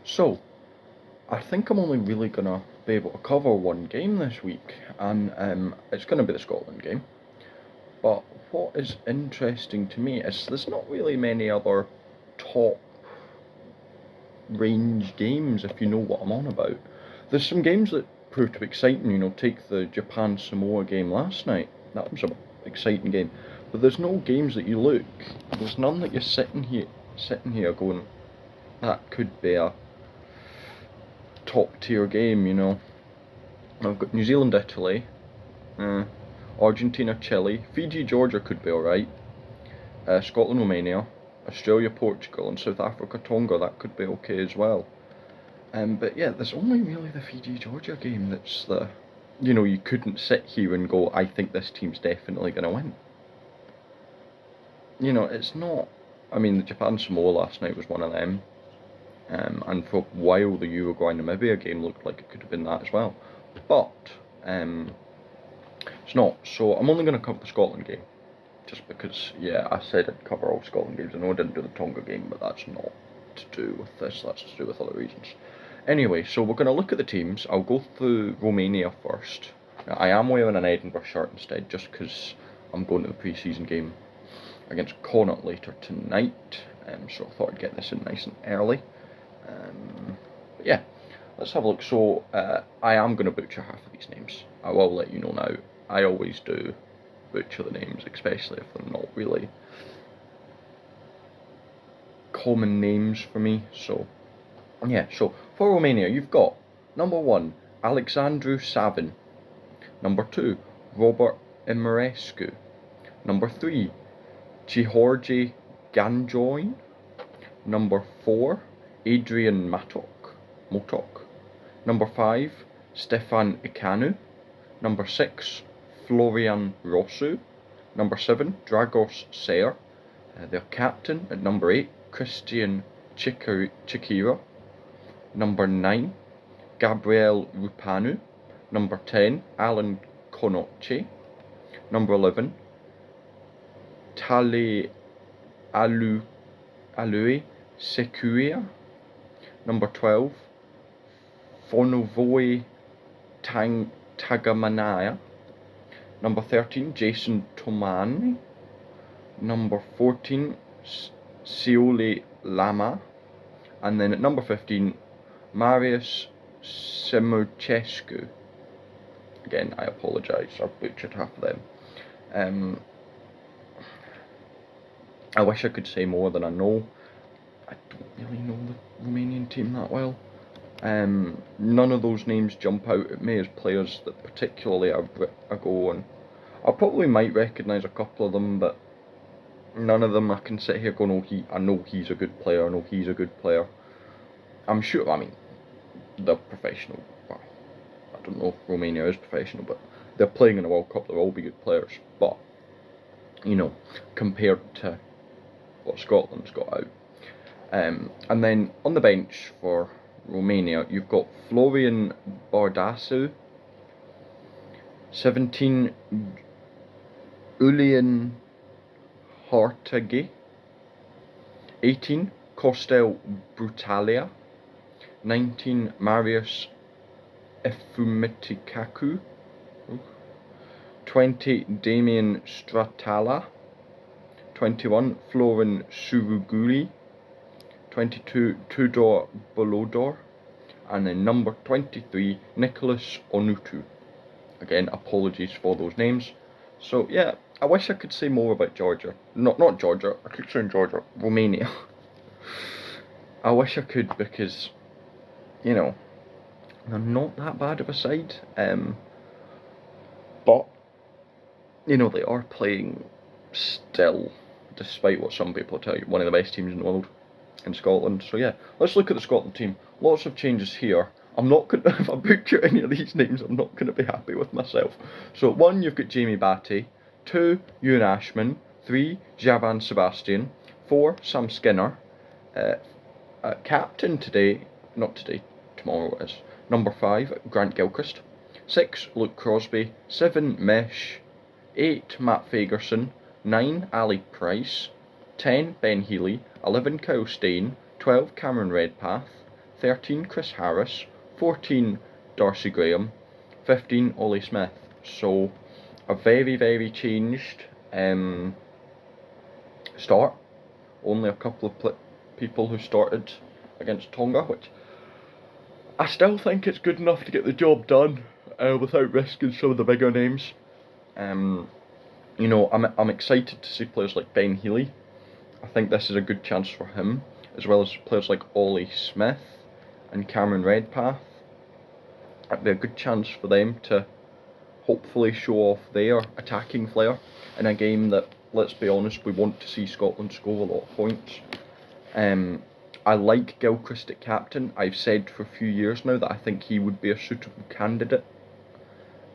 So, I think I'm only really gonna be able to cover one game this week, and it's gonna be the Scotland game. But what is interesting to me is there's not really many other top range games, if you know what I'm on about. There's some games that prove to be exciting, take the Japan Samoa game last night. That was an exciting game. But there's no games that you look, there's none that you're sitting here going, that could be a top tier game. I've got New Zealand, Italy, Argentina, Chile, Fiji, Georgia could be alright, Scotland, Romania, Australia, Portugal, and South Africa, Tonga, that could be okay as well. But yeah, there's only really the Fiji, Georgia game that's you couldn't sit here and go, I think this team's definitely going to win. It's not. I mean, the Japan Samoa last night was one of them. And for a while, the Uruguay Namibia game looked like it could have been that as well. But it's not. So I'm only going to cover the Scotland game. Just because, yeah, I said I'd cover all Scotland games. I know I didn't do the Tonga game, but that's not to do with this. That's to do with other reasons. Anyway, so we're going to look at the teams. I'll go through Romania first. Now, I am wearing an Edinburgh shirt instead, just because I'm going to the pre-season game against Connacht later tonight. So I thought I'd get this in nice and early. But yeah, let's have a look. So I am going to butcher half of these names. I will let you know now. I always do butcher the names, especially if they're not really common names for me. So yeah, so for Romania, you've got number 1, Alexandru Savin. Number 2, Robert Emirescu. Number 3, George Ganjoin. Number 4, Adrian Motok. Number 5, Stefan Ikanu. Number 6, Florian Rosu. Number 7, Dragos Ser. Their captain at number 8, Christian Chikira. Number 9, Gabriel Rupanu. Number 10, Alan Konoche. Number 11, Tale Alui Sekuia. Number 12, Fonovoe Tagamanaya. Number 13, Jason Tomani. Number 14, Siole Lama. And then at number 15, Marius Simuchescu. Again, I apologise, I've butchered half of them. I wish I could say more than I know. I don't really know the Romanian team that well. None of those names jump out at me as players that particularly I go on. I probably might recognise a couple of them, but none of them I can sit here going, I know he's a good player, I know he's a good player. I'm sure, I mean, they're professional. Well, I don't know if Romania is professional, but they're playing in a World Cup, they'll all be good players. But, compared to what Scotland's got out. And then on the bench for Romania, you've got Florian Bardassu, 17, Ulian Hartagi, 18, Kostel Brutalia, 19, Marius Efumitikaku, 20, Damien Stratala, 21, Florin Suruguri, 22, Tudor Bolodor, and then number 23, Nicholas Onutu. Again, apologies for those names. So yeah, I wish I could say more about Georgia. Not Georgia, I keep saying Georgia, Romania. I wish I could because, they're not that bad of a side. But, they are playing still, despite what some people tell you, one of the best teams in the world in Scotland. So yeah, let's look at the Scotland team. Lots of changes here. I'm not going to, if I butcher any of these names, I'm not going to be happy with myself. So 1, you've got Jamie Batty. 2, Ewan Ashman. 3, Javan Sebastian. 4, Sam Skinner. Captain tomorrow it is. Number 5, Grant Gilchrist. 6, Luke Crosby. 7, Mesh. 8, Matt Fagerson. 9, Ali Price. 10, Ben Healy. 11, Kyle Stain. 12, Cameron Redpath. 13 Chris Harris, 14 Darcy Graham, 15 Ollie Smith. So a very, very changed start. Only a couple of people who started against Tonga, which I still think it's good enough to get the job done without risking some of the bigger names. You know, I'm excited to see players like Ben Healy. I think this is a good chance for him, as well as players like Ollie Smith and Cameron Redpath. It'd be a good chance for them to hopefully show off their attacking flair in a game that, let's be honest, we want to see Scotland score a lot of points. I like Gilchrist at captain. I've said for a few years now that I think he would be a suitable candidate,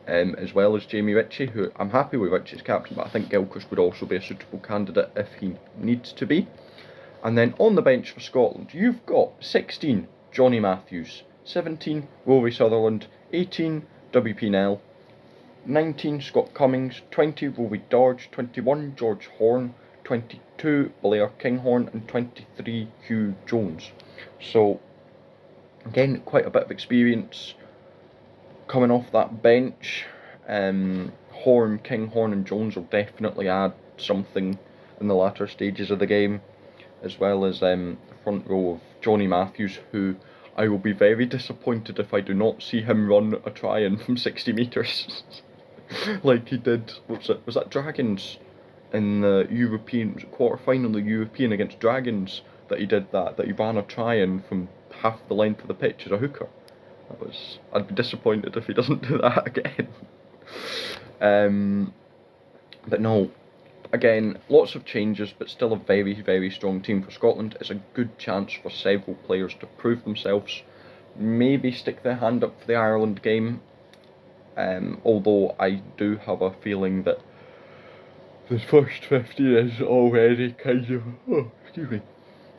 as well as Jamie Ritchie, who I'm happy with Ritchie's captain, but I think Gilchrist would also be a suitable candidate if he needs to be. And then on the bench for Scotland, you've got 16 Johnny Matthews, 17 Rory Sutherland, 18 WP Nell, 19 Scott Cummings, 20 Rory Darge, 21 George Horn, 22 Blair Kinghorn, and 23 Hugh Jones. So again, quite a bit of experience coming off that bench. Horn, Kinghorn and Jones will definitely add something in the latter stages of the game, as well as the front row of Johnny Matthews, who I will be very disappointed if I do not see him run a try-in from 60 metres. Like he did, was that Dragons in the European, quarter-final of the European against Dragons, that he did that he ran a try-in from half the length of the pitch as a hooker. I'd be disappointed if he doesn't do that again. But no, again, lots of changes, but still a very, very strong team for Scotland. It's a good chance for several players to prove themselves, maybe stick their hand up for the Ireland game. Although I do have a feeling that the first 15 is already kind of, the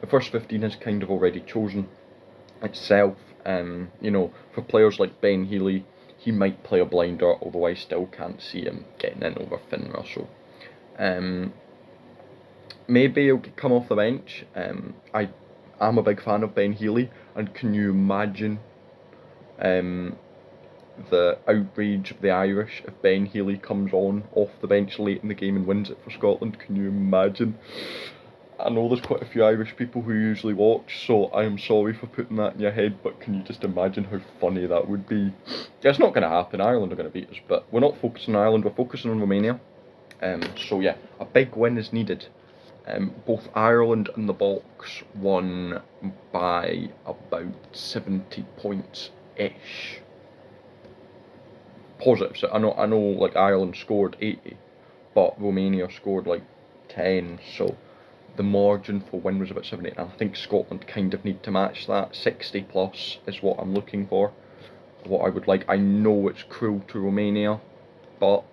first 15 is kind of already chosen itself. You know, for players like Ben Healy, he might play a blinder, although I still can't see him getting in over Finn Russell. Maybe he'll come off the bench. I'm a big fan of Ben Healy, and can you imagine the outrage of the Irish if Ben Healy comes on off the bench late in the game and wins it for Scotland? Can you imagine? I know there's quite a few Irish people who usually watch, so I am sorry for putting that in your head, but can you just imagine how funny that would be? It's not going to happen. Ireland are going to beat us, but we're not focusing on Ireland, we're focusing on Romania. So yeah, a big win is needed. Both Ireland and the Box won by about 70 points-ish. Positive. So I know like Ireland scored 80, but Romania scored like 10, so the margin for win was about 70, and I think Scotland kind of need to match that. 60 plus is what I'm looking for, what I would like. I know it's cruel to Romania, but,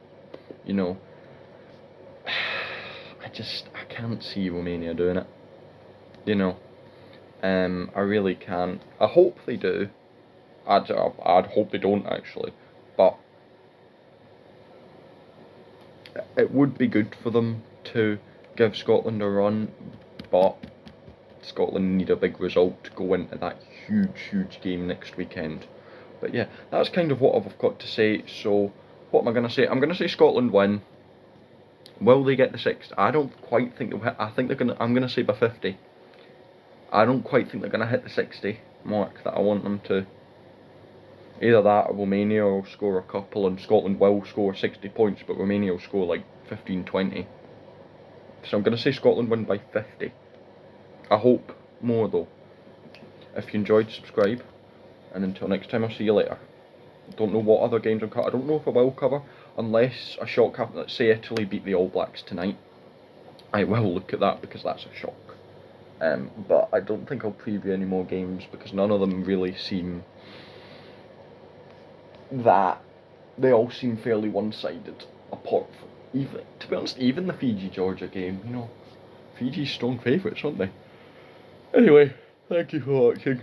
you know, I can't see Romania doing it, you know. I really can't. I hope they do. I'd hope they don't, actually, but it would be good for them to give Scotland a run, but Scotland need a big result to go into that huge game next weekend. But yeah, that's kind of what I've got to say. So what am I going to say? I'm going to say Scotland win. Will they get the 60? I don't quite think they'll hit. I think they're going to. I'm going to say by 50. I don't quite think they're going to hit the 60 mark that I want them to. Either that or Romania will score a couple, and Scotland will score 60 points, but Romania will score like 15-20. So I'm going to say Scotland win by 50. I hope more though. If you enjoyed, subscribe, and until next time, I'll see you later. Don't know what other games I'll cover. I don't know if I will cover, unless a shock happens. Let's say Italy beat the All Blacks tonight. I will look at that because that's a shock. But I don't think I'll preview any more games because none of them really seem that. They all seem fairly one-sided, apart from, even, to be honest, even the Fiji-Georgia game, you know. Fiji's strong favourites, aren't they? Anyway, thank you for watching.